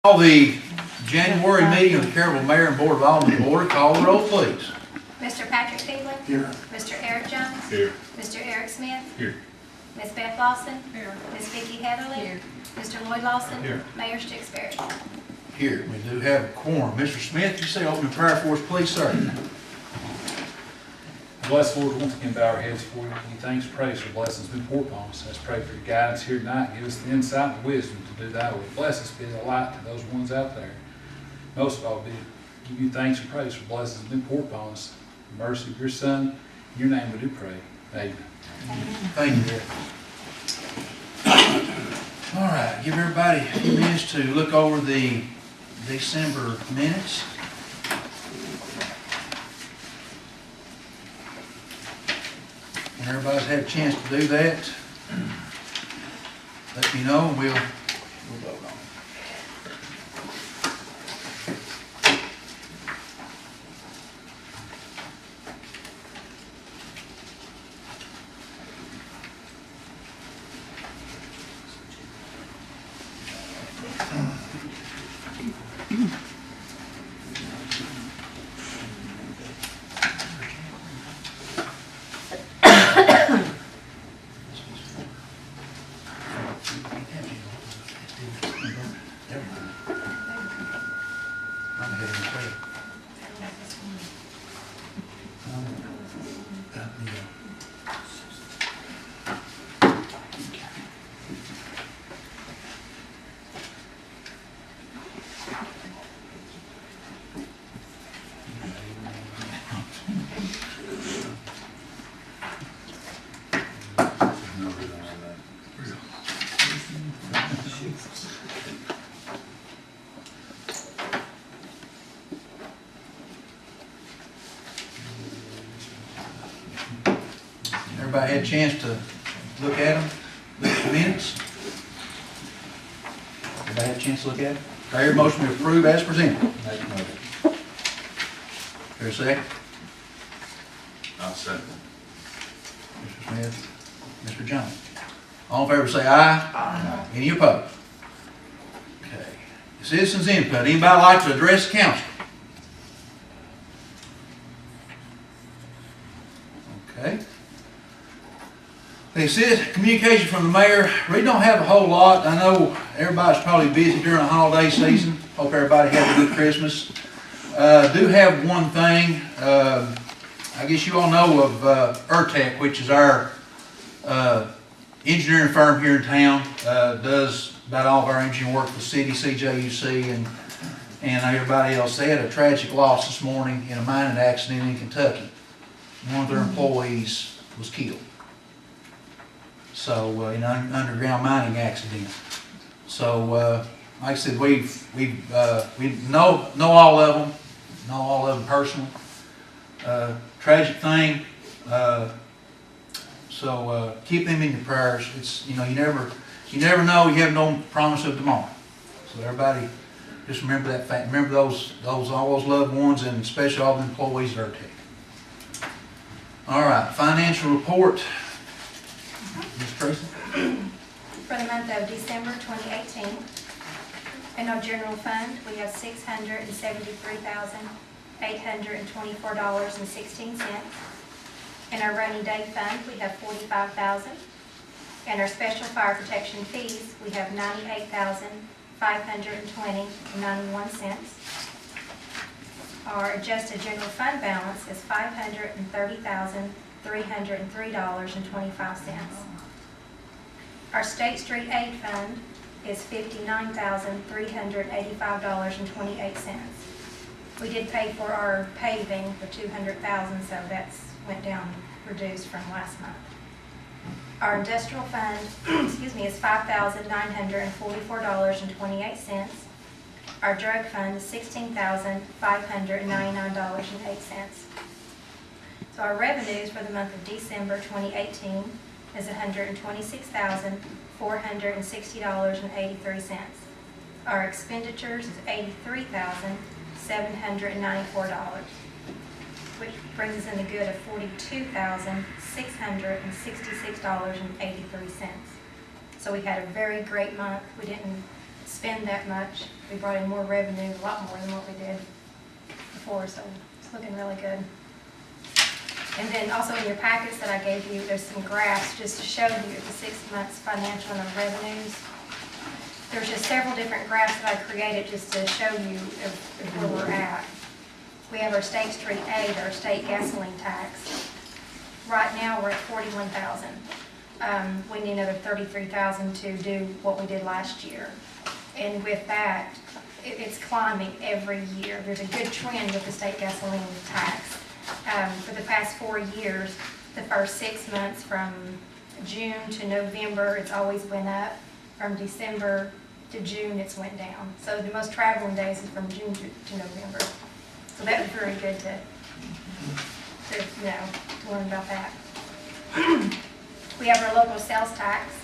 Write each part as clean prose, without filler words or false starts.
Call the January meeting of the Caryville Mayor and Board of Aldermen to order. Call the roll, please. Mr. Patrick Fiedler. Here. Mr. Eric Jones. Here. Mr. Eric Smith. Here. Ms. Beth Lawson. Here. Ms. Vicki Heatherly. Here. Mr. Lloyd Lawson. Here. Mayor Stixberry. Here, we do have a quorum. Mr. Smith, you say opening prayer for us, please, sir. Bless Lord, once again bow our heads for you. Give thanks and praise for blessings been poured upon us. Let's pray for your guidance here tonight. Give us the insight and wisdom to do thy will. Bless us, be a light to those ones out there. Most of all, give you thanks and praise for blessings been poured upon us. In the mercy of your Son, in your name we do pray. Amen. Thank you, Eric. All right, give everybody a few minutes to look over the December minutes. When everybody's had a chance to do that, let me know and we'll vote on it. Everybody had a chance to look at them, look at the minutes? Everybody had a chance to look at it? Do I hear a motion to approve as presented? Make a motion. Hear a second? I'll second. Mr. Smith, Mr. Jones. All in favor say aye. Aye. Any opposed? Okay. Citizens input. Anybody like to address the council? Okay. They said communication from the mayor. We don't have a whole lot. I know everybody's probably busy during the holiday season. Hope everybody had a good Christmas. Do have one thing. I guess you all know of Urtech, which is our engineering firm here in town. Does about all of our engineering work for the city, CJUC, and everybody else. They had a tragic loss this morning in a mining accident in Kentucky. One of their employees was killed. So, in an underground mining accident. So, like I said, we know all of them personally. Tragic thing. So keep them in your prayers. It's, you never know. You have no promise of tomorrow. So everybody, just remember that fact. Remember all those loved ones, and especially all the employees at Urtech. All right, financial report. Ms. Tracy? For the month of December 2018, in our general fund, we have $673,824.16. In our rainy day fund, we have $45,000. In our special fire protection fees, we have $98,520.91. Our adjusted general fund balance is $530,303.25. Our State Street Aid Fund is $59,385.28. We did pay for our paving for $200,000, so that's went down, reduced from last month. Our industrial fund, excuse me, is $5,944.28. Our drug fund is $16,599.08. So our revenues for the month of December 2018 is $126,460.83. Our expenditures is $83,794, which brings us in the good of $42,666.83. So we had a very great month. We didn't spend that much. We brought in more revenue, a lot more than what we did before, so it's looking really good. And then also in your packets that I gave you, there's some graphs just to show you the 6 months financial and our revenues. There's just several different graphs that I created just to show you of where we're at. We have our State Street aid, our state gasoline tax. Right now, we're at 41,000. We need another 33,000 to do what we did last year. And with that, it's climbing every year. There's a good trend with the state gasoline tax. For the past 4 years, the first 6 months from June to November, it's always went up. From December to June, it's went down. So the most traveling days is from June to November. So that was very good to learn about that. We have our local sales tax.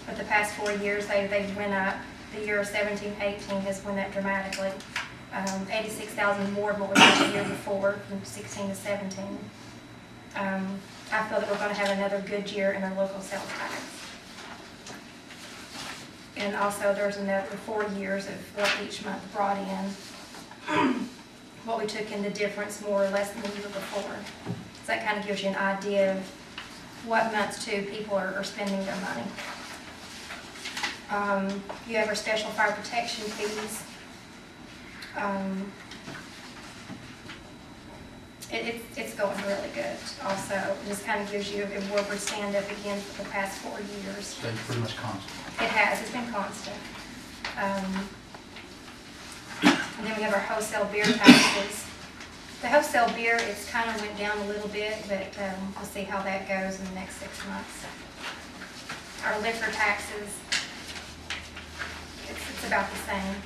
For the past 4 years, they went up. The year of 17-18 has went up dramatically. 86,000 more than what we had the year before, from 16 to 17. I feel that we're going to have another good year in our local sales tax. And also there's another 4 years of what each month brought in, what we took in the difference more or less than the year before. So that kind of gives you an idea of what months too people are spending their money. You have our special fire protection fees. It's going really good also. It just kind of gives you where we stand up again for the past 4 years. Stayed pretty much constant. It has, it's been constant. And then we have our wholesale beer taxes. The wholesale beer, it's kind of went down a little bit, but we'll see how that goes in the next 6 months. Our liquor taxes, it's about the same.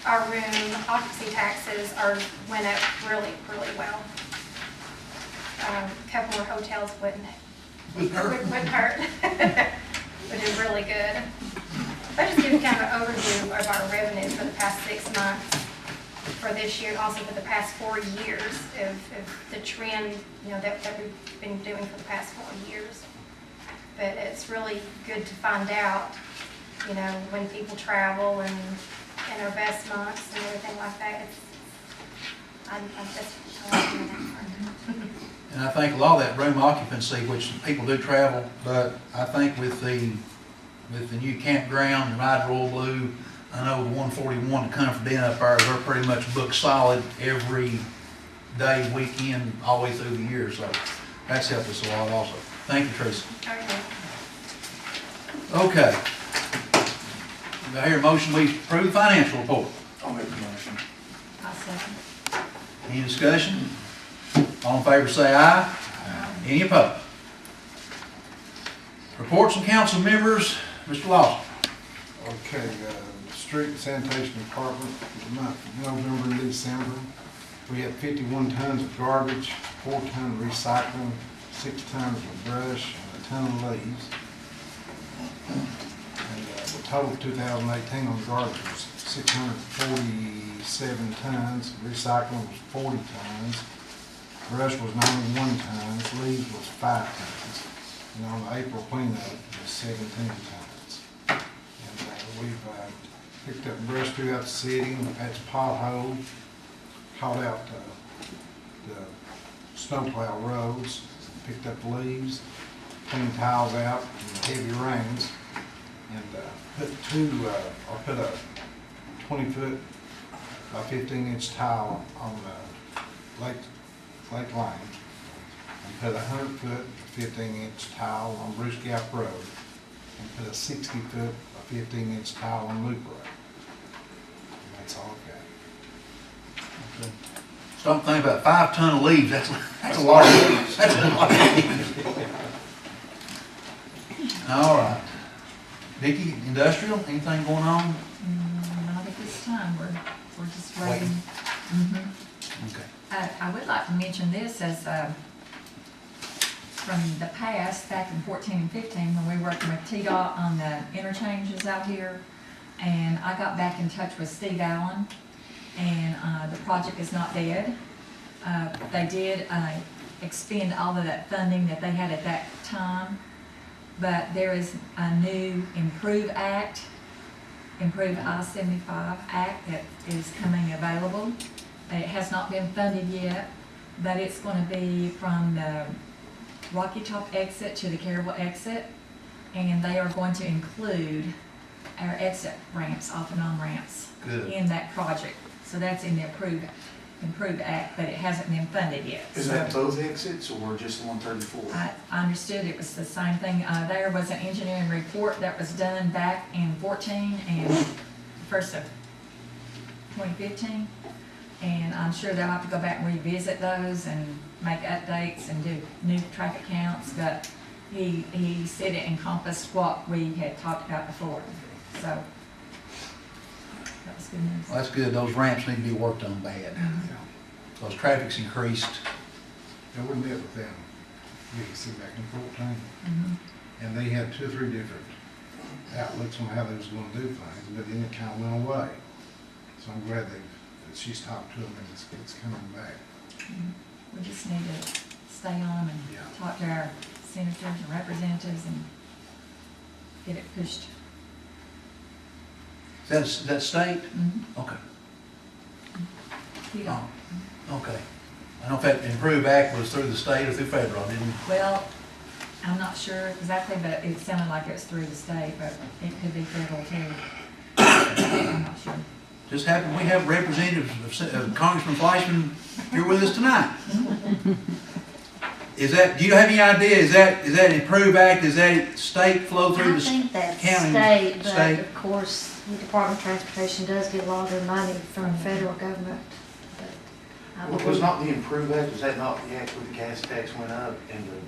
Our room occupancy taxes went up really, really well. A couple more hotels wouldn't hurt. We did really good. I'll just give you kind of an overview of our revenues for the past 6 months for this year, and also for the past 4 years of the trend, that we've been doing for the past 4 years. But it's really good to find out, when people travel and our best months and everything like that. I like doing that part. And I think a lot of that room occupancy, which people do travel, but I think with the new campground, the Ride Royal Blue, I know the 141, the Comfort Inn up there, they're pretty much booked solid every day, weekend, all the way through the year. So that's helped us a lot also. Thank you, Teresa. Okay. Do I hear a motion we approve the financial report? I'll make the motion. I'll second. Any discussion? All in favor say aye. Any opposed? Reports from council members, Mr. Lawson. Okay, street and sanitation department, the month of November and December, we had 51 tons of garbage, 4 tons of recycling, 6 tons of brush, and a ton of leaves. And the total 2018 on garbage was 647 tons, recycling was 40 tons, brush was 91 tons, leaves was 5 tons, and on the April cleanup was 17 tons. And we've picked up brush throughout the city, patched potholes, hauled out the snowplow roads, picked up leaves, cleaned tiles out from the heavy rains, and put a 20-foot by 15-inch tile on the Lake Lane, and put a 100-foot 15-inch tile on Bruce Gap Road, and put a 60-foot by 15-inch tile on Loop Road. And that's all I've got. Okay. Stop thinking about 5 tons of leaves. That's a lot of leaves. That's a lot of leaves. All right. Vicki, industrial, anything going on? Not at this time, we're just waiting. Okay. I would like to mention this as, from the past, back in 14 and 15, when we worked with TDOT on the interchanges out here, and I got back in touch with Steve Allen, and the project is not dead. They did expend all of that funding that they had at that time, but there is a new Improve I-75 Act that is coming available. It has not been funded yet, but it's gonna be from the Rocky Top exit to the Caryville exit, and they are going to include our exit ramps, off and on ramps Good. in that project. So that's in the Improve Act, but it hasn't been funded yet. Is So that both exits or just 134? I understood it was the same thing. There was an engineering report that was done back in 14 and first of 2015. And I'm sure they'll have to go back and revisit those and make updates and do new traffic counts, but he said it encompassed what we had talked about before. So that was good news. Well, that's good. Those ramps need to be worked on bad. Because traffic's increased. And we met with them, you can see back in 14, Mhm. and they had 2 or 3 different outlooks on how they was gonna do things, but then it kinda went away. So I'm glad that she's talked to them and it's coming back. We just need to stay on and Yeah. talk to our senators and representatives and get it pushed. Is that state? Mhm. Okay. You know, Okay. I don't know if that Improve Act was through the state or through federal, didn't well, I'm not sure exactly, but it sounded like it was through the state, but it could be federal too. I'm not sure. just happen we have representatives of Congressman Fleischman here with us tonight. Is that, do you have any idea, is that Improve Act, is that state flow through I the think that's county? state, but State? of course, the Department of Transportation does get a lot of their money from the federal government. But I Was believe- not the Improve Act, was that not the act where the gas tax went up and the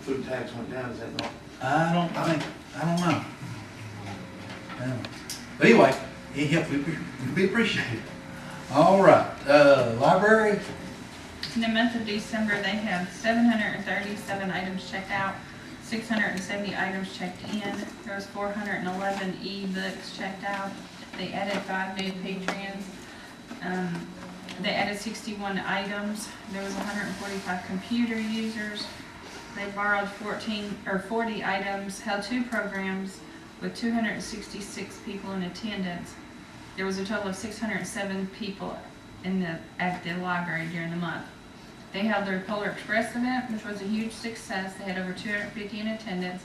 food tax went down, is that not? I don't know. I don't know. But anyway, it helped, we appreciate it. All right, library, In the month of December, they have 737 items checked out, 670 items checked in. There was 411 e-books checked out. They added 5 new patrons. They added 61 items. There was 145 computer users. They borrowed 40 items, held 2 programs with 266 people in attendance. There was a total of 607 people at the library during the month. They held their Polar Express event, which was a huge success. They had over 250 in attendance.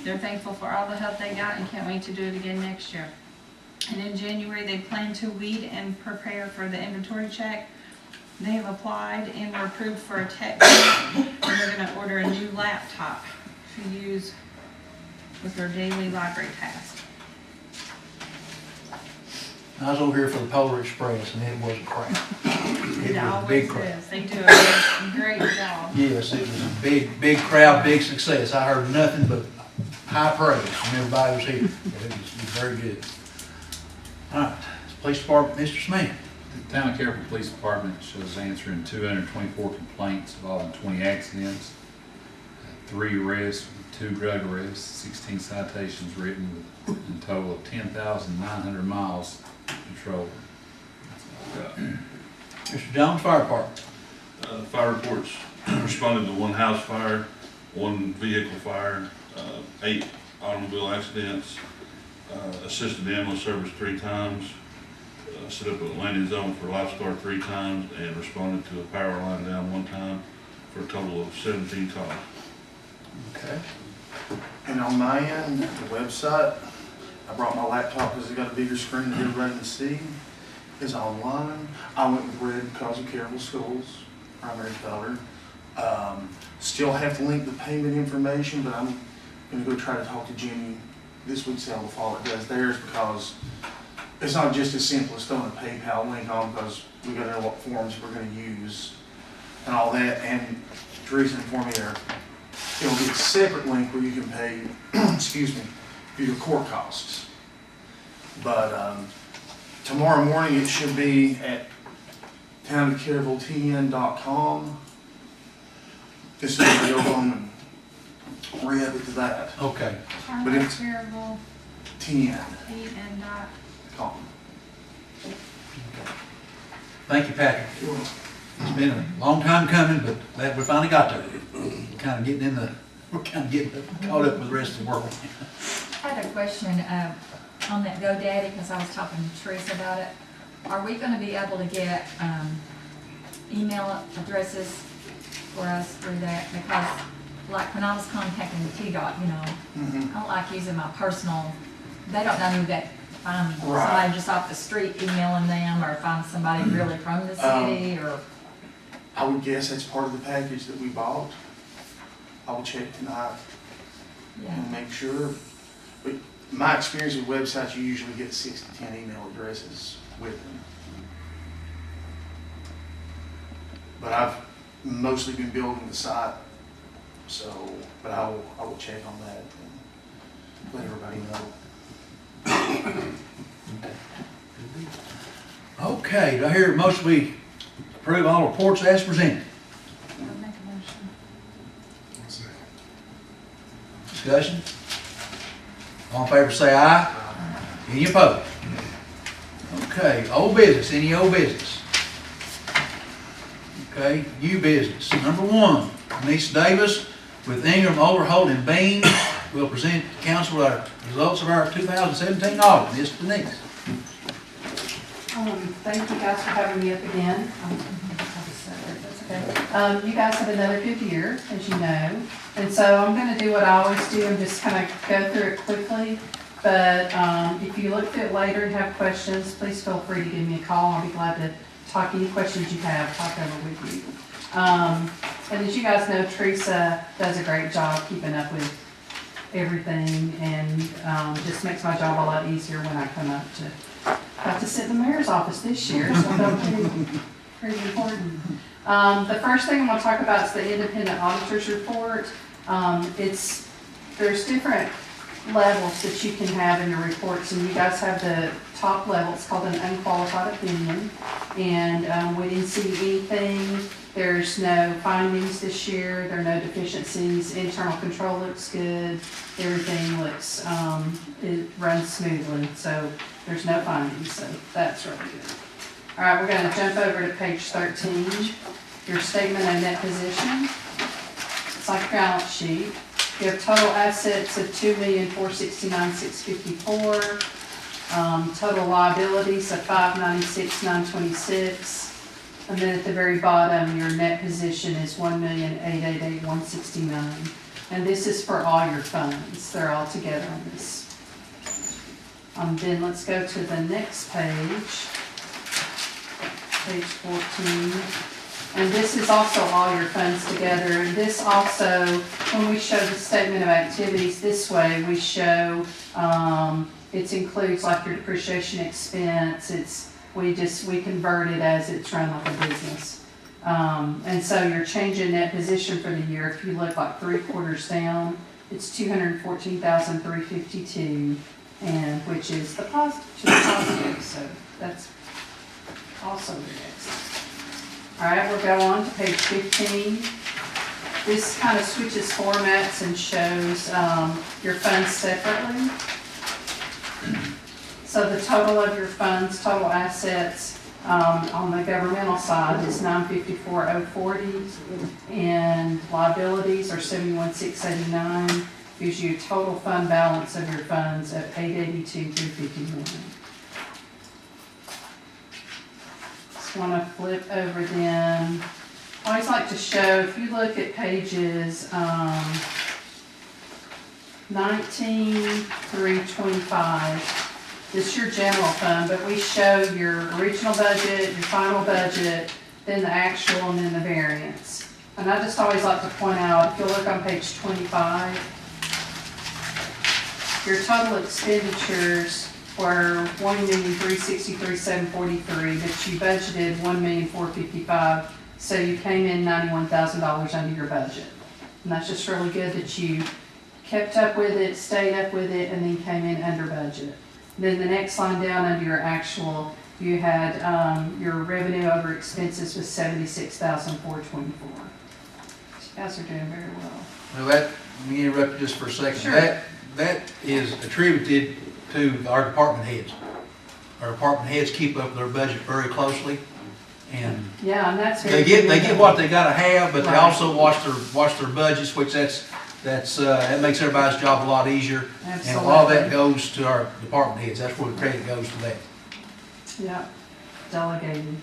They're thankful for all the help they got and can't wait to do it again next year. And in January, they plan to weed and prepare for the inventory check. They have applied and were approved for a tech grant, and they're gonna order a new laptop to use with their daily library task. I was over here for the Polar Express and it was a crowd. It It was a always big crowd. is. They do a great job. Yes, it was a big crowd, big success. I heard nothing but high praise from everybody who was here. It was very good. All right, Police Department, Mr. Smith. The Town of Caryville Police Department shows answering 224 complaints involving 20 accidents, 3 arrests, 2 drug arrests, 16 citations written with a total of 10,900 miles patrolled. Mr. Jones, Fire Department. Fire reports responded to 1 house fire, 1 vehicle fire, 8 automobile accidents, assisted ambulance service 3 times, set up a landing zone for Lifestar 3 times, and responded to a power line down 1 time for a total of 17 calls. Okay. And on my end, the website, I brought my laptop because it's got a bigger screen that everybody can see. It's online. I went with red because of Caryville Schools, primary color. Still have to link the payment information, but I'm gonna go try to talk to Jimmy this week, see how the fall it does theirs, because it's not just as simple as throwing a PayPal link on, because we gotta know what forms we're gonna use and all that. And Teresa informed me there, it'll be a separate link where you can pay, excuse me, for your court costs. But tomorrow morning it should be at townofcaryvilletn.com. Just so you go home and re-up it to that. Okay. But it's- Caryville, 10. and com. Thank you, Patrick. It's been a long time coming, but glad we finally got there. Kind of getting in the we're kind of getting caught up with the rest of the world. I had a question, on that GoDaddy, because I was talking to Teresa about it. Are we gonna be able to get, email addresses for us through that? Because, like, when I was contacting the T-Dot, you know, I don't like using my personal, they don't know who that, if I'm Right. somebody just off the street emailing them, or if I'm somebody really from the city, or, I would guess that's part of the package that we bought. I will check tonight yeah. and make sure. But my experience with websites, you usually get 6 to 10 email addresses with them. But I've mostly been building the site, so, but I will check on that and let everybody know. Okay, do I hear a motion we approve all reports as presented? I'll make a motion. Discussion? All in favor say aye. Any opposed? Okay, old business, any old business? Okay, new business. Number 1, Denise Davis with Ingram, Overholt, and Bean will present to council our results of our 2017 audit. Ms. Denise. Thank you guys for having me up again. That's okay. You guys had another good year, as you know, and so I'm gonna do what I always do and just kind of go through it quickly. But if you look at it later and have questions, please feel free to give me a call. I'll be glad to talk any questions you have, talk over with you. And as you guys know, Teresa does a great job keeping up with everything, and just makes my job a lot easier when I come up to got to sit in the mayor's office this year, so I felt pretty important. The first thing I'm going to talk about is the independent auditor's report. There's different levels that you can have in your reports, and you guys have the top level. It's called an unqualified opinion, and we didn't see anything. There's no findings this year. There are no deficiencies. Internal control looks good. Everything looks, it runs smoothly, so there's no findings, so that's really good. All right, we're going to jump over to page 13, your statement of net position. It's like a balance sheet. You have total assets of $2,469,654, total liabilities of $596,926, and then at the very bottom, your net position is $1,888,169. And this is for all your funds. They're all together on this. Then let's go to the next page, page 14. And this is also all your funds together. And this also, when we show the statement of activities this way, we show, it includes like your depreciation expense. We convert it as it's run like a business. And so your change in net position for the year, if you look like 3 quarters down, it's $214,352, and which is the positive, so that's also very excellent. All right, we'll go on to page 15. This kind of switches formats and shows your funds separately. So the total of your funds, total assets, on the governmental side is $954,040, and liabilities are $71,689. Gives you a total fund balance of your funds at $882,351. Just want to flip over then. I always like to show, if you look at pages 19 through 25, this is your general fund, but we show your original budget, your final budget, then the actual, and then the variance. And I just always like to point out, if you look on page 25, your total expenditures were $1,363,743, but you budgeted $1,455,000, so you came in $91,000 under your budget. And that's just really good that you kept up with it, stayed up with it, and then came in under budget. Then the next line down under your actual, you had your revenue over expenses was $76,424. You guys are doing very well. Well, let me interrupt you just for a second. Sure. That is attributed to our department heads. Our department heads keep up their budget very closely, and Yeah, and that's they get what they gotta have, but they Right. also watch their budgets, which that's That's, that makes everybody's job a lot easier. And a lot of that goes to our department heads. That's where the credit goes to that. Yeah, delegated.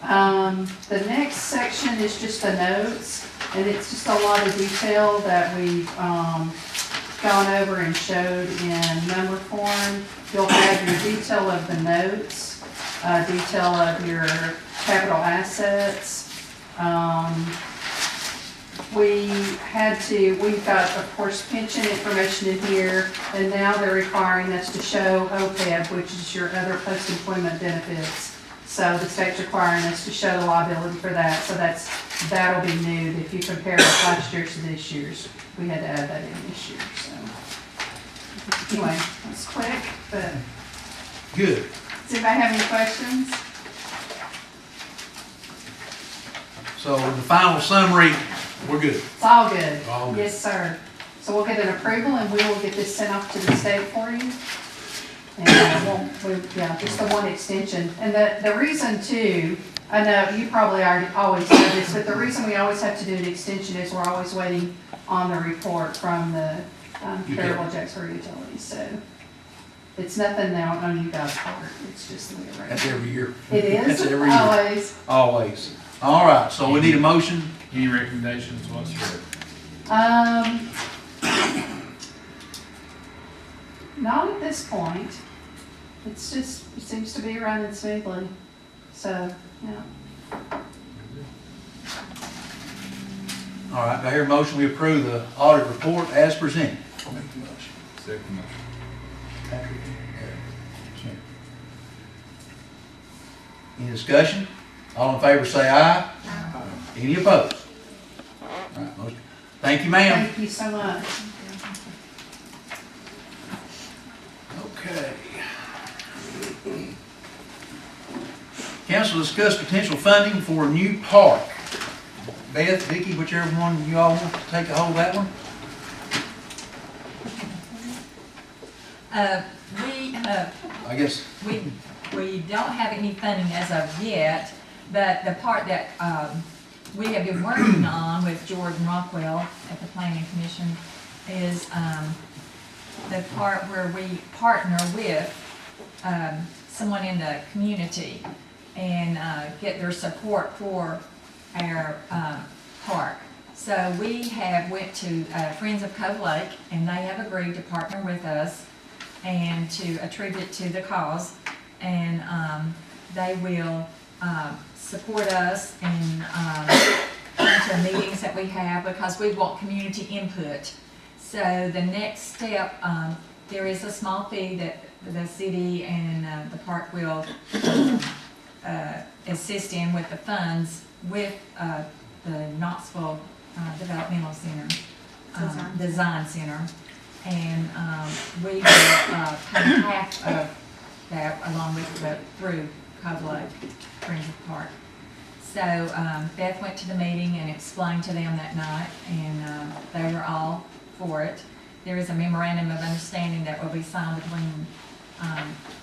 The next section is just the notes, and it's just a lot of detail that we've, gone over and showed in number form. You'll have your detail of the notes, detail of your capital assets. We've got, of course, pension information in here, and now they're requiring us to show OPEB, which is your other post-employment benefits. So the state's requiring us to show the liability for that, so that'll be new. If you compare last year's to this year's, we had to add that in this year, so. Anyway, that's quick, but Good. does anybody have any questions? So the final summary, we're good. It's all good. All good. Yes, sir. So we'll get an approval and we will get this sent off to the state for you. And just the one extension. And the reason too, I know you probably always know this, but the reason we always have to do an extension is we're always waiting on the report from the Caryville Jacksonville Utilities. So it's nothing now on you guys' part. It's just the way around. That's every year. It is? That's every year. Always. Always. All right, so we need a motion. Any recommendations whatsoever? Not at this point. It's just, it seems to be running smoothly. So, yeah. All right, do I hear a motion, we approve the audit report as presented? I'll make the motion. Second motion. Patrick? Yeah. Any discussion? All in favor say aye. Any opposed? All right, motion. Thank you, ma'am. Thank you so much. Okay. Council discuss potential funding for a new park. Beth, Vicki, whichever one you all want to take a hold of that one. I guess. We don't have any funding as of yet, but the part that we have been working on with Jordan Rockwell at the Planning Commission is the part where we partner with someone in the community and get their support for our park. So we have went to Friends of Cove Lake, and they have agreed to partner with us and to attribute to the cause, and they will support us in into meetings that we have, because we want community input. So the next step, there is a small fee that the city and the park will assist in with the funds with the Knoxville Developmental Center, Design Center. And we will pay half of that along with through Cove Lake Friends of the Park. So Beth went to the meeting and explained to them that night, and they were all for it. There is a memorandum of understanding that will be signed between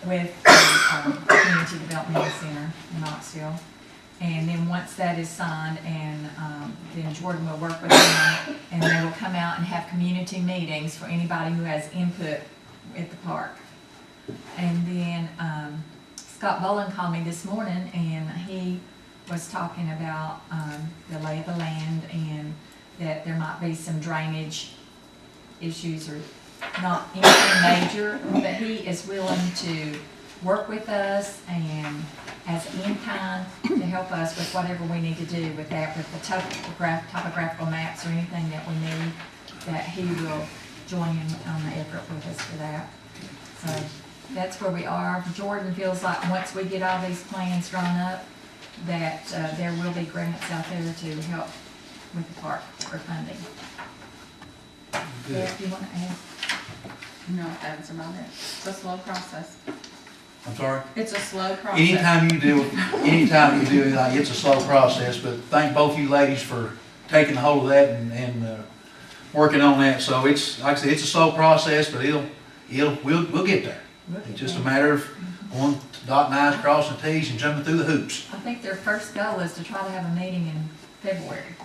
with the Community Developmental Center in Knoxville. And then once that is signed, and then Jordan will work with them, and they will come out and have community meetings for anybody who has input at the park. And then Scott Boland called me this morning, and he was talking about the lay of the land, and that there might be some drainage issues, or not anything major, but he is willing to work with us and as in-kind to help us with whatever we need to do with that, with the topographical maps or anything that we need, that he will join in on the effort with us for that. So that's where we are. Jordan feels like once we get all these plans drawn up, that there will be grants out there to help with the park for funding. Beth, you want to add? No, that's about it. It's a slow process. I'm sorry? It's a slow process. Anytime you do anything, it's a slow process, but thank both you ladies for taking hold of that and working on that. So it's, like I said, it's a slow process, but we'll get there. It's just a matter of going, dotting I's, crossing T's, and jumping through the hoops. I think their first goal is to try to have a meeting in February.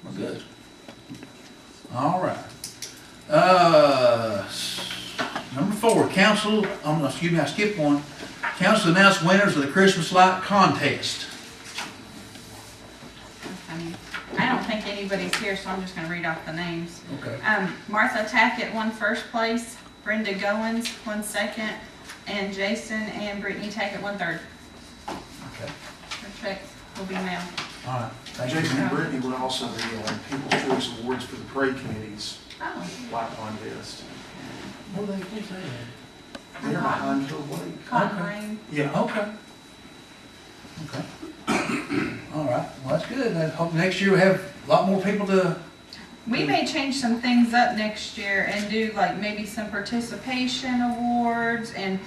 Well, good. All right. Number 4, council, excuse me, I skipped one. Council announced winners of the Christmas light contest. I don't think anybody's here, so I'm just gonna read off the names. Okay. Martha Tackett won first place, Brenda Goins won second, and Jason and Brittany Tackett won third. Okay. Their checks will be mailed. All right. Thank you. Jason and Brittany were also the People's Choice Awards for the Parade Committee's Oh. light contest. What are they say? They're behind Hill Lake. Cotton Rain. Yeah. Okay. Okay. All right. Well, that's good. I hope next year we have a lot more people to. We may change some things up next year and do like maybe some participation awards and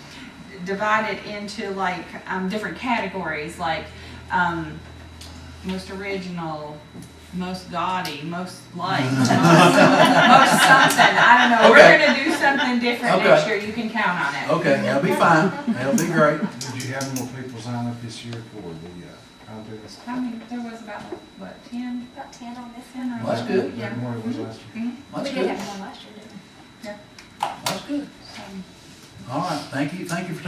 divide it into like different categories, like most original, most gaudy, most light, most something. I don't know. Okay. We're gonna do something different Okay. next year. You can count on it. Okay, that'll be fine. That'll be great. Did you have more people sign up this year for the contest? I mean, there was about, what, 10? About 10 on this 10 one. or Well, that's good. Yeah. More than was last year? That's We did good. have one last year, didn't we? That's good. All right. Thank you for taking for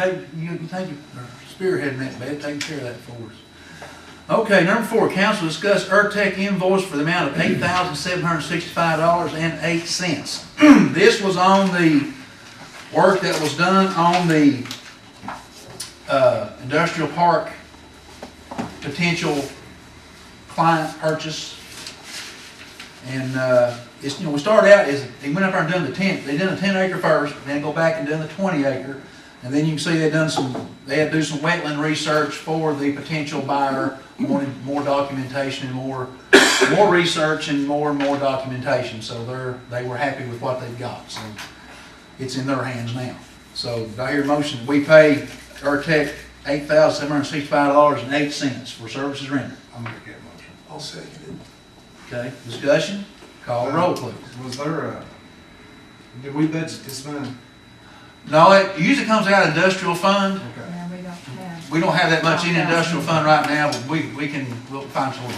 spearheading that, Beth, taking care of that for us. Okay, number 4, council discussed ERTEC invoice for the amount of $8,765.08. This was on the work that was done on the industrial park potential client purchase. And it's, we started out as they went up there and done they done a 10-acre first, and then go back and done the 20-acre. And then you can see they had to do some wetland research for the potential buyer, wanted more documentation and more research and more documentation. So they were happy with what they've got. So it's in their hands now. So do I hear a motion? We pay ERTEC $8,765.08 for services rendered. I'll make that motion. I'll second it. Okay, discussion? Call the roll, please. Was there did we budget this money? No, it usually comes out of industrial fund. Okay. Yeah, we don't have. We don't have that much in industrial fund right now, but we'll find some more.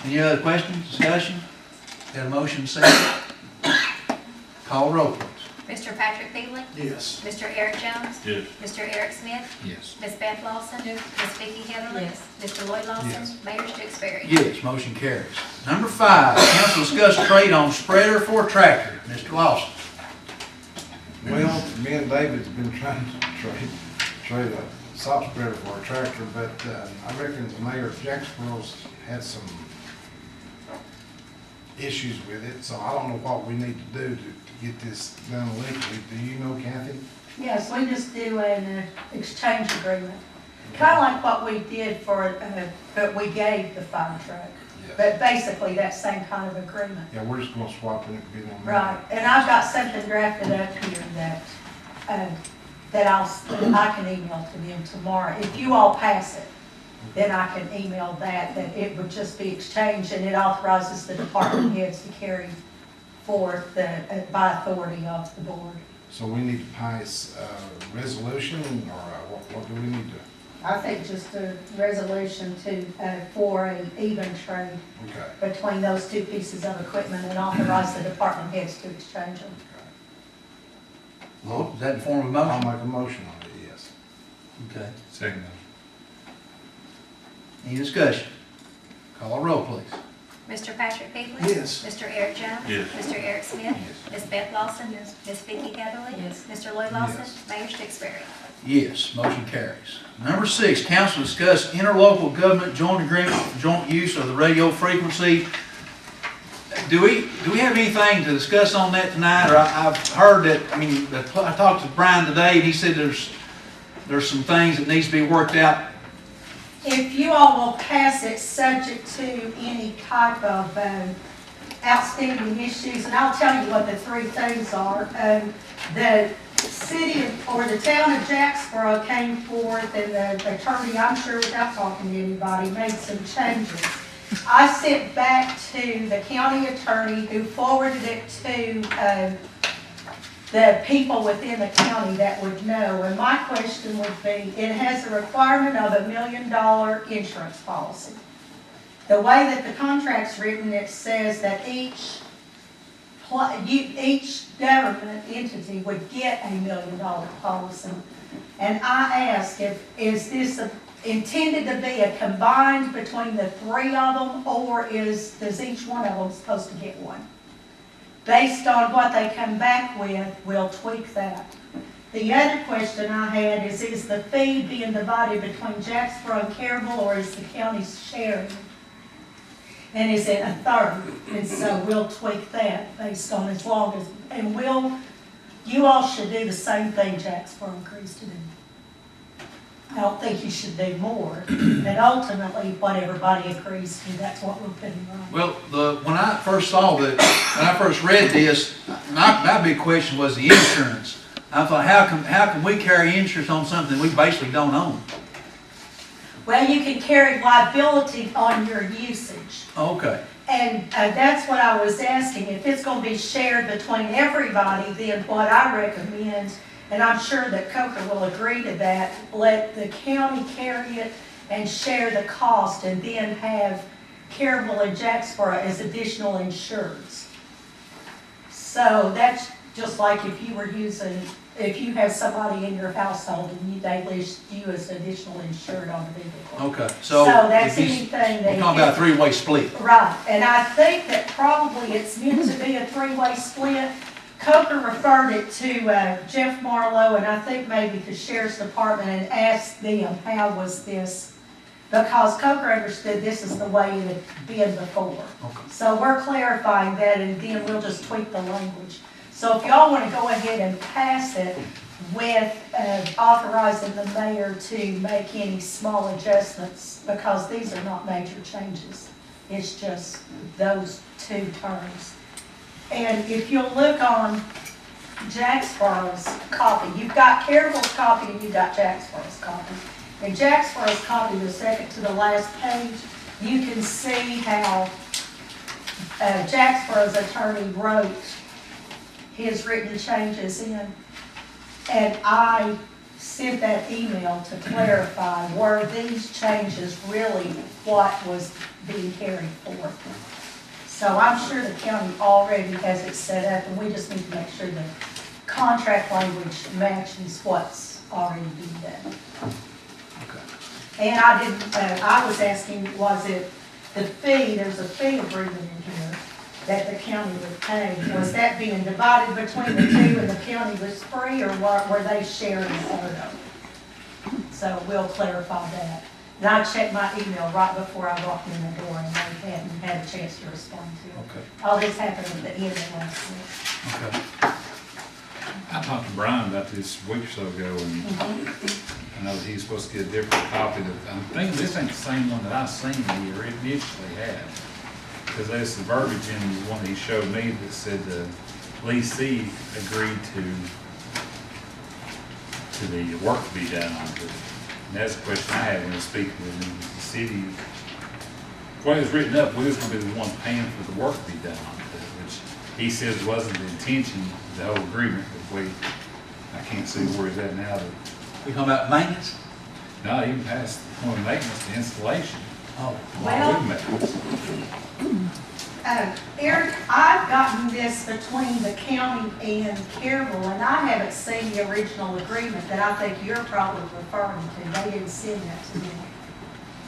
Any other questions, discussion? Got a motion, second? Call roll, please. Mr. Patrick Beasley? Yes. Mr. Eric Jones? Yes. Mr. Eric Smith? Yes. Ms. Beth Lawson? Ms. Vicki Heatherly? Yes. Mr. Lloyd Lawson? Yes. Mayor Stewart? Yes, motion carries. Number 5, council discuss trade on spreader for tractor. Mr. Lawson. Well, me and David's been trying to trade a salt spreader for a tractor, but I reckon the mayor of Jacksonville's had some issues with it, so I don't know what we need to do to get this done legally. Do you know, Kathy? Yes, we just do an exchange agreement, kind of like what we did for, but we gave the fire truck. But basically, that same kind of agreement. Yeah, we're just gonna swap it and bid on that. Right, and I've got something drafted up here that I can email to them tomorrow. If you all pass it, then I can email that it would just be exchanged, and it authorizes the department heads to carry forth by authority of the board. So we need to pass a resolution, or what do we need to? I think just a resolution for an even trade Okay. between those two pieces of equipment and authorize the department heads to exchange them. Well, is that in the form of a I'll motion? make a motion on it, yes. Okay. Second. Any discussion? Call roll, please. Mr. Patrick Beasley? Yes. Mr. Eric Jones? Yes. Mr. Eric Smith? Ms. Beth Lawson? Ms. Vicki Heatherly? Yes. Mr. Lloyd Lawson? Yes. Mayor Stewart? Yes, motion carries. Number 6, council discuss interlocal government joint agreement for joint use of the radio frequency. Do we have anything to discuss on that tonight? Or I've heard that, I talked to Brian today and he said there's some things that needs to be worked out. If you all will pass it subject to any type of outstanding issues, and I'll tell you what the 3 things are. The city or the town of Jacksboro came forth, and the attorney, I'm sure without talking to anybody, made some changes. I sent back to the county attorney, who forwarded it to the people within the county that would know. And my question would be, it has a requirement of $1 million insurance policy. the way that the contract's written, it says that each government entity would get $1 million policy. And I asked, is this intended to be a combined between the three of them, or does each one of them supposed to get one? Based on what they come back with, we'll tweak that. The other question I had is the fee being divided between Jacksboro and Caryville, or is the county sharing? And is it a third? And so we'll tweak that based on and you all should do the same thing Jacksboro agrees to do. I don't think you should do more, but ultimately, what everybody agrees to, that's what we're putting on. Well, when I first read this, my big question was the insurance. I thought, how can we carry insurance on something we basically don't own? Well, you can carry liability on your usage. Okay. And that's what I was asking. If it's going to be shared between everybody, then what I recommend, and I'm sure that Coker will agree to that, let the county carry it and share the cost, and then have Caryville and Jacksboro as additional insureds. So that's just like if you have somebody in your household and they list you as additional insured on the vehicle. Okay. So that's anything that. We're talking about a three-way split. Right, and I think that probably it's meant to be a three-way split. Coker referred it to Jeff Marlowe, and I think maybe the sheriff's department, and asked them, how was this? Because Coker understood this is the way it had been before. Okay. So we're clarifying that, and then we'll just tweak the language. So if y'all want to go ahead and pass it with authorizing the mayor to make any small adjustments, because these are not major changes. It's just those two terms. And if you'll look on Jacksboro's copy, you've got Caryville's copy and you've got Jacksboro's copy. In Jacksboro's copy, the second to the last page, you can see how Jacksboro's attorney wrote his written changes in. And I sent that email to clarify, were these changes really what was being carried forth? So I'm sure the county already has it set up, and we just need to make sure the contract language matches what's already being done. Okay. And I was asking, was it the fee, there's a fee agreement in here that the county would pay. Was that being divided between the two and the county was free, or were they sharing a third of it? So we'll clarify that. And I checked my email right before I walked in the door, and they hadn't had a chance to respond to it. Okay. All this happened at the end of last week. Okay. I talked to Brian about this a week or so ago, and I know that he's supposed to get a different copy. I'm thinking this ain't the same one that I seen he initially had. Because there's the verbiage in the one that he showed me that said leasee agreed to the work to be done on it. And that's the question I had when I was speaking with him. The city, when it was written up, we was going to be the ones paying for the work to be done on it, which he says wasn't the intention of the whole agreement. But I can't see where he's at now. We talking about maintenance? No, even past the point of maintenance, the installation. Oh. Eric, I've gotten this between the county and Caryville, and I haven't seen the original agreement that I think you're probably referring to. They didn't send that to me.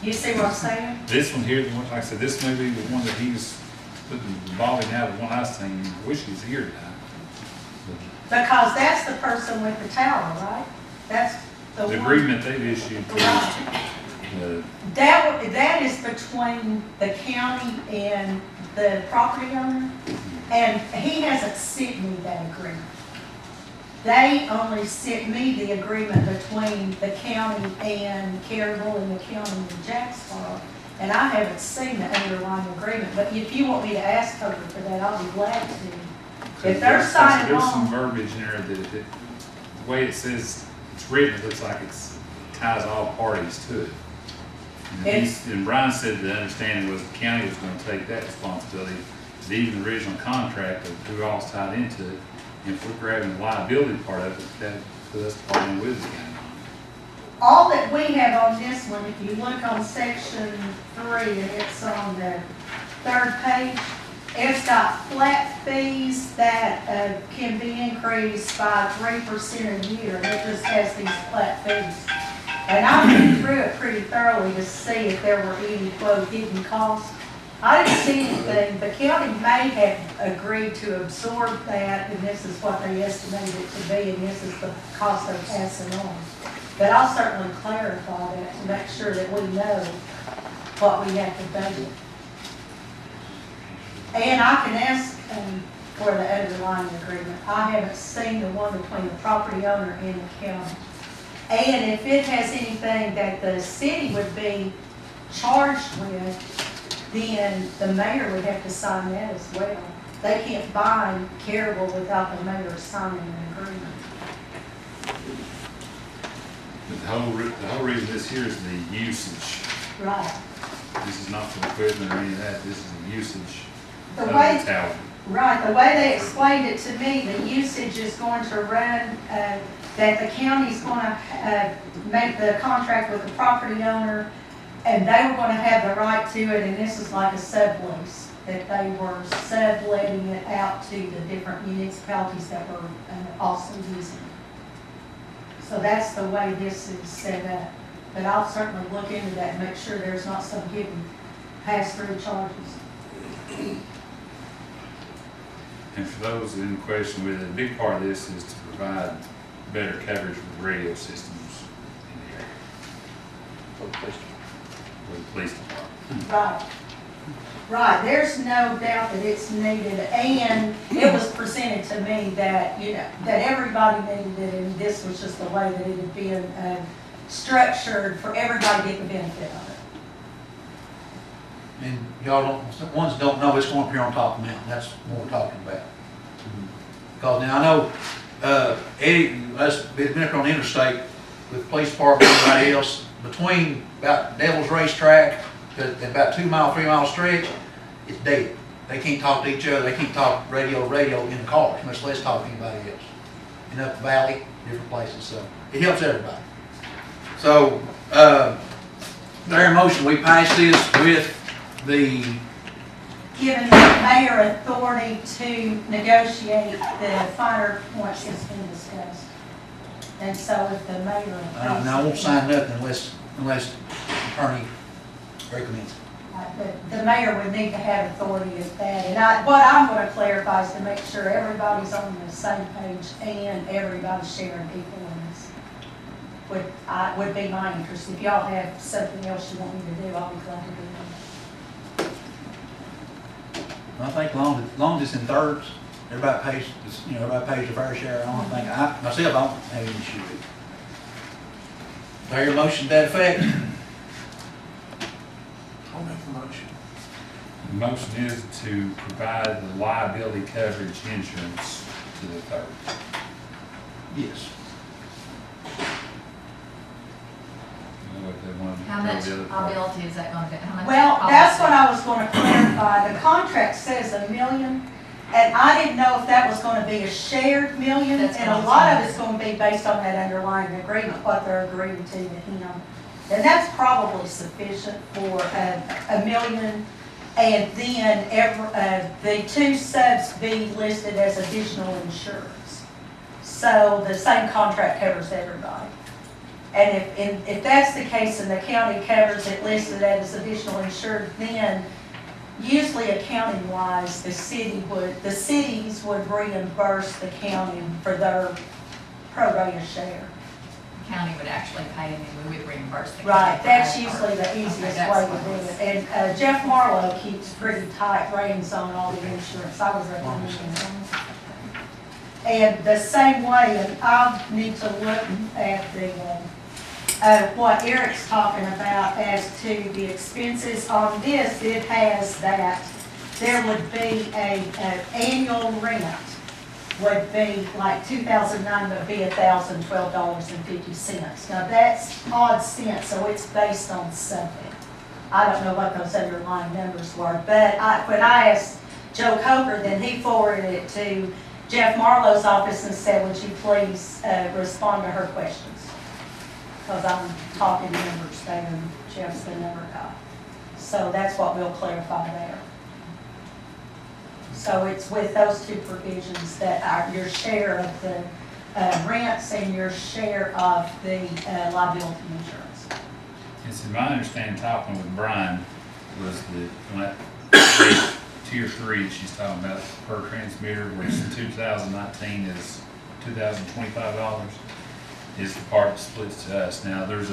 You see what I'm saying? This one here, the one, like I said, this may be the one that he's putting involving now, the one I seen. I wish he's here tonight. Because that's the person with the tower, right? That's the The one. agreement they've issued to Right. That is between the county and the property owner, and he hasn't sent me that agreement. They only sent me the agreement between the county and Caryville and the county and Jacksboro, and I haven't seen the underlying agreement. But if you want me to ask her for that, I'll be glad to. If they're signing There's some on, verbiage in there that the way it says it's written, it looks like it ties all parties to it. And Brian said the understanding was the county was going to take that responsibility, but even the original contract of who all's tied into it, and if we're grabbing the liability part of it, that puts us part in with the county on all that we have on this one, if you look on section 3, and it's on the 3rd page, it's got flat fees that can be increased by 3% a year, and it just has these flat fees. And I went through it pretty thoroughly to see if there were any, quote, hidden costs. I didn't see anything. The county may have agreed to absorb that, and this is what they estimated it to be, and this is the cost they're passing on. But I'll certainly clarify that to make sure that we know what we have to budget. And I can ask for the underlying agreement. I haven't seen the one between the property owner and the county. And if it has anything that the city would be charged with, then the mayor would have to sign that as well. They can't bind Caryville without the mayor signing an agreement. But the whole reason this here is the usage. Right. This is not for equipment or any of that, this is the usage The of the way, tower. right, the way they explained it to me, the usage is going to run, that the county's gonna make the contract with the property owner, and they were gonna have the right to it, and this is like a sublease, that they were subletting it out to the different municipalities that were also using it. So that's the way this is set up. But I'll certainly look into that and make sure there's not some hidden pass-through charges. And for those in question with it, a big part of this is to provide better coverage with radio systems in the area, for the police department. Right. Right, there's no doubt that it's needed, and it was presented to me that, you know, that everybody needed it, and this was just the way that it had been structured for everybody to get the benefit of it. And y'all don't, ones that don't know, it's going up here on top of the mountain, that's what we're talking about. Because now I know, Eddie, us been up on the interstate with the police department and everybody else, between about Devil's Racetrack, and about 2 mile, 3 mile stretch, it's dead. They can't talk to each other, they can't talk radio in the cars, much less talk to anybody else. And up the valley, different places, so it helps everybody. So, their motion, we pass this with the, Giving the mayor authority to negotiate the finer points that's been discussed. And so if the mayor. and I won't sign nothing unless attorney recommends it. But the mayor would need to have authority of that. And what I'm going to clarify is to make sure everybody's on the same page and everybody's sharing equal in this. Would be my interest. If y'all have something else you want me to do, I'll be glad to do that. I think long as it's in thirds, everybody pays, everybody pays their fair share. I don't think, myself, I don't have any issue with it. Is there a motion to that effect? I'll make the motion. The motion is to provide the liability coverage insurance to the third. Yes. How much liability is that gonna be? How much Well, that's what policy? I was going to clarify. The contract says $1 million, and I didn't know if that was going to be a shared million, That's and what a I'm lot of saying. it's going to be based on that underlying agreement, what they're agreeing to him. And that's probably sufficient for $1 million, and then the 2 subs be listed as additional insurance. So the same contract covers everybody. And if that's the case and the county covers it listed as additional insured, then usually accounting-wise, the cities would reimburse the county for their prorated share. The county would actually pay and then we would reimburse the county. Right, for that's that usually part. the easiest Okay, way that's to fine. do it. And Jeff Marlowe keeps pretty tight reins on all the insurance. I was recommending him. And the same way, and I'll need to look at the, what Eric's talking about as to the expenses on this. It has that there would be an annual rent would be like 2009 would be $1,012.50. Now that's odd cents, so it's based on something. I don't know what those underlying numbers were, but when I asked Joe Coker, then he forwarded it to Jeff Marlowe's office and said, would you please respond to her questions? because I'm talking numbers there, and Jeff's the number guy. So that's what we'll clarify there. So it's with those two provisions that are your share of the rents and your share of the liability insurance. It's in my understanding, talking with Brian, was that when that tier 3, she's talking about per transmitter, which in 2019 is $2,025, is the part that splits to us. Now, there's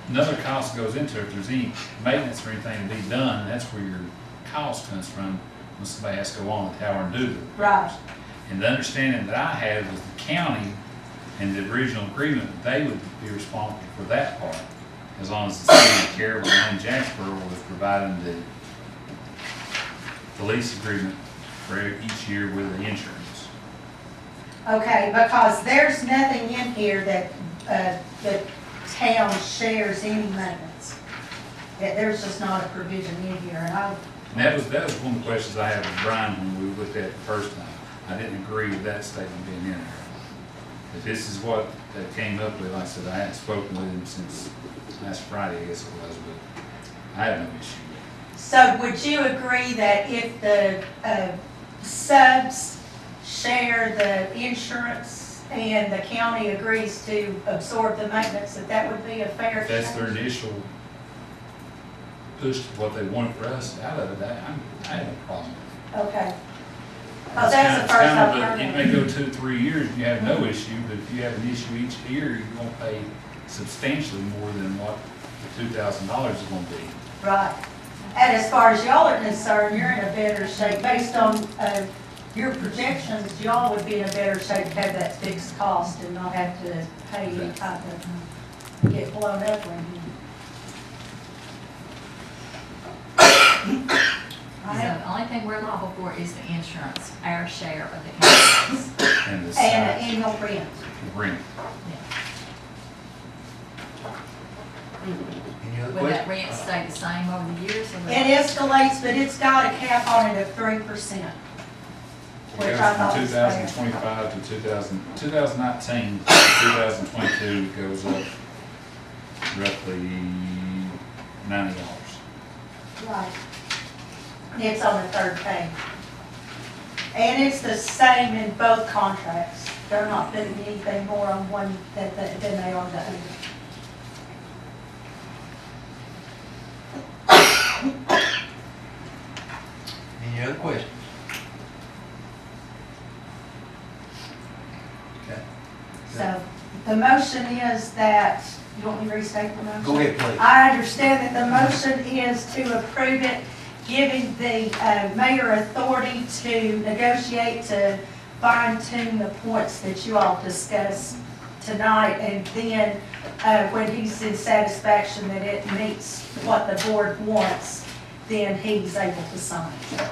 another cost that goes into it. If there's any maintenance or anything to be done, that's where your cost comes from when somebody has to go on the tower and do it. Right. And the understanding that I had was the county and the original agreement, they would be responsible for that part, as long as the city of Caryville and Jacksboro was providing the lease agreement for each year with the insurance. Okay, because there's nothing in here that the town shares any maintenance. There's just not a provision in here, and And that was one of the questions I had with Brian when we looked at it the first time. I didn't agree with that statement being in there. If this is what that came up with, like I said, I hadn't spoken with him since last Friday, I guess it was, but I have no issue with it. So would you agree that if the subs share the insurance and the county agrees to absorb the maintenance, that would be a fair If that's their exchange? initial push to what they want for us out of it, I have no problem with it. Okay. Because that's the It's first kind I've of heard It of may it. go 2 or 3 years and you have no issue, but if you have an issue each year, you're gonna pay substantially more than what the $2,000 is gonna be. Right. And as far as y'all are concerned, you're in a better shape, based on your projections, y'all would be in a better shape to have that fixed cost and not have to pay any type of, get blown up or anything. So the only thing we're liable for is the insurance, our share of the insurance. And the And size, an annual rent. the rent. Any other Will that questions? rent stay the same over the years? Or will It escalates, but it's got a cap on it of 3%. It Which goes I thought from was fair. 2025 to 2019 to 2022, it goes up roughly $90. Right. It's on the third page. And it's the same in both contracts. They're not putting anything more on one than they are the other. Any other questions? Okay. So the motion is that, you want me to restate the motion? Go ahead, please. I understand that the motion is to approve it, giving the mayor authority to negotiate to fine tune the points that you all discussed tonight, and then when he's in satisfaction that it meets what the board wants, then he's able to sign it.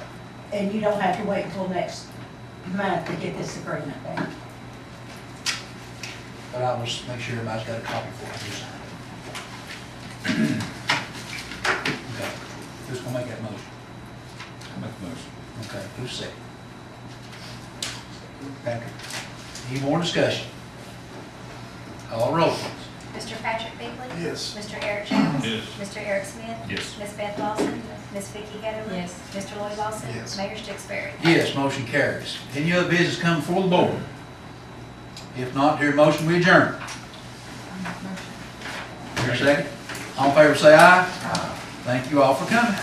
And you don't have to wait until next month to get this agreement done. But I'll just make sure everybody's got a copy for you. Okay. Who's gonna make that motion? I make the motion. Okay, who's second? Patrick. Any more discussion? Call roll, please. Mr. Patrick Beasley? Yes. Mr. Eric Jones? Yes. Mr. Eric Smith? Yes. Ms. Beth Lawson? Ms. Vicki Heatherly? Yes. Mr. Lloyd Lawson? Yes. Mayor Stixberry? Yes, motion carries. Any other business come before the board? If not, hear a motion, we adjourn. Hear a second? All in favor say aye. Thank you all for coming.